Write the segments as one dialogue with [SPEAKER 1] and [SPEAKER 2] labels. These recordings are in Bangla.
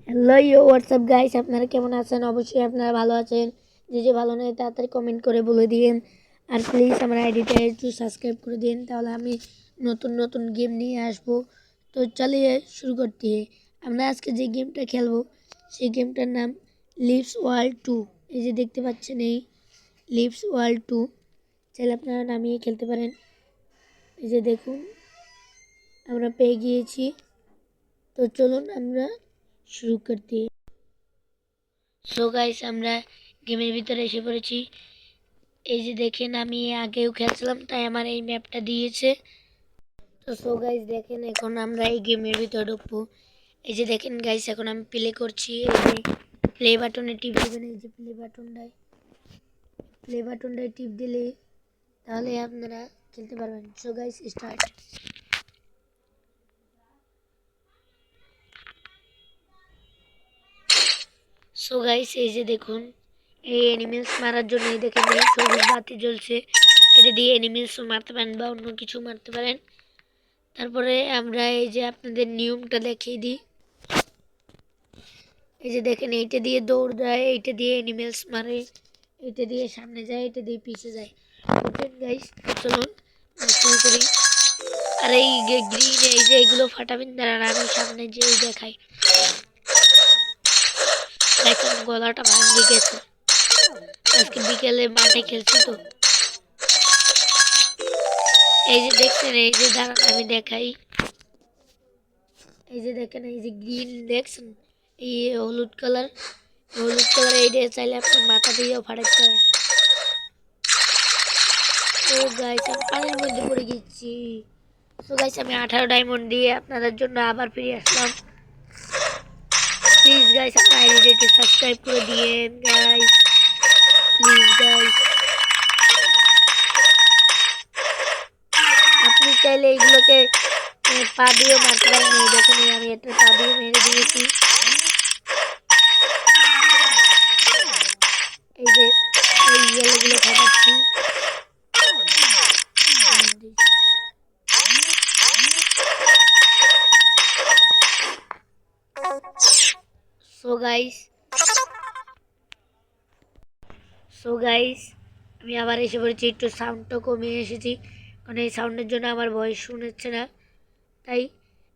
[SPEAKER 1] হ্যালো হোয়াটসঅ্যাপ গাইস, আপনারা কেমন আছেন? অবশ্যই আপনারা ভালো আছেন। যে ভালো নেই তাড়াতাড়ি কমেন্ট করে বলে দিন। আর প্লিজ আমার আইডিটা একটু সাবস্ক্রাইব করে দিন, তাহলে আমি নতুন নতুন গেম নিয়ে আসবো। তো চালিয়ে শুরু করতে আমরা আজকে যে গেমটা খেলবো সেই গেমটার নাম লিভস ওয়ার্ল্ড 2। এই যে দেখতে পাচ্ছেন, এই লিভস ওয়ার্ল্ড 2 চাইলে আপনারা নামিয়ে খেলতে পারেন। এই যে দেখুন, আমরা পেয়ে গিয়েছি। তো চলুন আমরা শুরু করতে। সো গাইস, আমরা গেমের ভিতরে এসে পড়েছি। এই যে দেখেন, আমি আগেও খেলছিলাম তাই আমার এই ম্যাপটা দিয়েছে। তো সো গাইস দেখেন, এখন আমরা এই গেমের ভিতরে ঢুকবো। এই যে দেখেন গাইস, এখন আমি প্লে করছি। এই যে প্লে বাটনে টিপ দেবেন। এই যে প্লে বাটনটায় টিপ দিলে তাহলে আপনারা খেলতে পারবেন। So guys start. So guys এই যে দেখুন, এই অ্যানিমেলস মারার জন্য এই দেখেন এই সবুজ বাতি জ্বলছে। এটা দিয়ে অ্যানিমেলসও মারতে পারেন বা অন্য কিছু মারতে পারেন। তারপরে আমরা এই যে আপনাদের নিয়মটা দেখিয়ে দিই। এই যে দেখেন, এইটা দিয়ে দৌড় দেয়, এইটা দিয়ে অ্যানিমেলস মারে, এইটা দিয়ে সামনে যায়, এটা দিয়ে পিছে যায়। বুঝলেন গাইস? চলুন শুরু করি। আর এই গ্রিন, এই যে এগুলো ফাটাবেন, দাঁড়ান আমি সামনে যেই দেখাই। দেখেন গলাটা ভাঙে গেছে, আজকে বিকেলে মাঠে খেলছি তো। এই যে দেখছেন, এই যে দাঁড়ান আমি দেখাই। এই যে দেখেন, এই যে গ্রিন দেখছেন, এই হলুদ কালার এইটা চাইলে আপনি মাথা দিয়েও ফাটাতে পারেন। ও গাইস, আমি পানির মধ্যে পড়ে গেছি। তো গাইস, আমি 18 ডায়মন্ড দিয়ে আপনাদের জন্য আবার ফিরে আসলাম। প্লিজ গাইস, আমার আইডিটাকে সাবস্ক্রাইব করে দিয়েন গাইস, প্লিজ গাইস। আপনি চাইলে এইগুলোকে পা দিয়েও মারতে পারেন। এই দেখুন, আমি একটা পা দিয়ে মেরে দিয়েছি। এই যে এই ইয়েলোগুলো ফাটাচ্ছি। সো গাইস আমি আবার এসে পড়েছি। একটু সাউন্ডটা কমিয়ে এসেছি, কারণ এই সাউন্ডের জন্য আমার ভয়েস শুনেছে না। তাই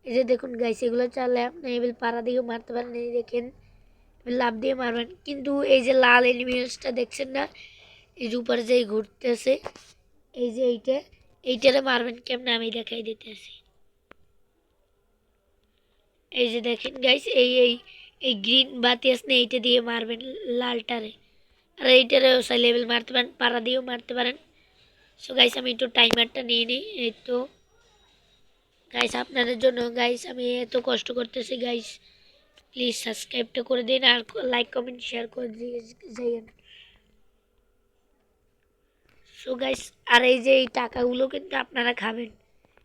[SPEAKER 1] এই যে দেখুন গাইস, এগুলো চাইলে আপনি এবার পাড়া দিয়েও মারতে পারেন। এই দেখেন, লাভ দিয়ে মারবেন। কিন্তু এই যে লাল এনিমিসটা দেখছেন না, এই যে উপরে যে ঘুরতেছে, এই যে এইটারে মারবেন কেমনে আমি দেখাই দিতেছি। এই যে দেখেন গাইস, এই গ্রিন বাতি আছে না, এইটা দিয়ে মারবেন লালটারে। আর এইটারেও লেভেল মারতে পারেন, পাড়া দিয়েও মারতে পারেন। সো গাইস, আমি একটু টাইমারটা নিয়ে নিই। এই তো গাইস, আপনাদের জন্য গাইস আমি এত কষ্ট করতেছি গাইস, প্লিজ সাবস্ক্রাইবটা করে দিন আর লাইক কমেন্ট শেয়ার করে দিয়ে যাইয়েন। সো গাইস, আর এই যে এই টাকাগুলো কিন্তু আপনারা খাবেন।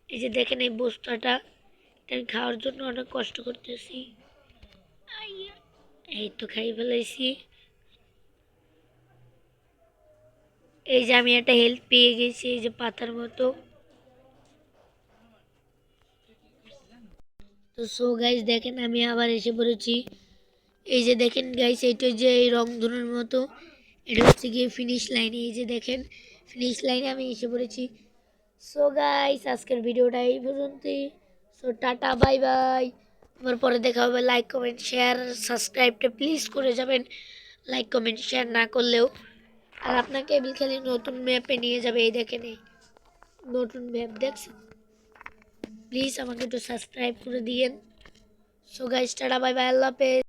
[SPEAKER 1] এই যে দেখেন, এই বস্তাটা, এটা আমি খাওয়ার জন্য অনেক কষ্ট করতেছি। এই তো খাই ফেলাইছি। এই যে আমি একটা হেল্প পেয়ে গেছি, এই যে পাতার মতো। তো সো গাইস দেখেন, আমি আবার এসে পড়েছি। এই যে দেখেন গাইস, এইটা যে এই রংধনুর মতো, এটা হচ্ছে গিয়ে ফিনিশ লাইনে। এই যে দেখেন, ফিনিশ লাইনে আমি এসে পড়েছি। সো গাইস, আজকের ভিডিওটা এই পর্যন্তই। So tata, bye by. আবার পরে দেখা হবে। লাইক কমেন্ট শেয়ার সাবস্ক্রাইবটা প্লিজ করে যাবেন, লাইক কমেন্ট শেয়ার না করলেও। আর আপনাকে এবিল খালি নতুন ম্যাপে নিয়ে যাবে। এই দেখেন, এই নতুন ম্যাপ দেখছেন। প্লিজ আমাকে একটু সাবস্ক্রাইব করে দিয়েন। So guys tata, bye bye, আল্লাহ হাফেজ।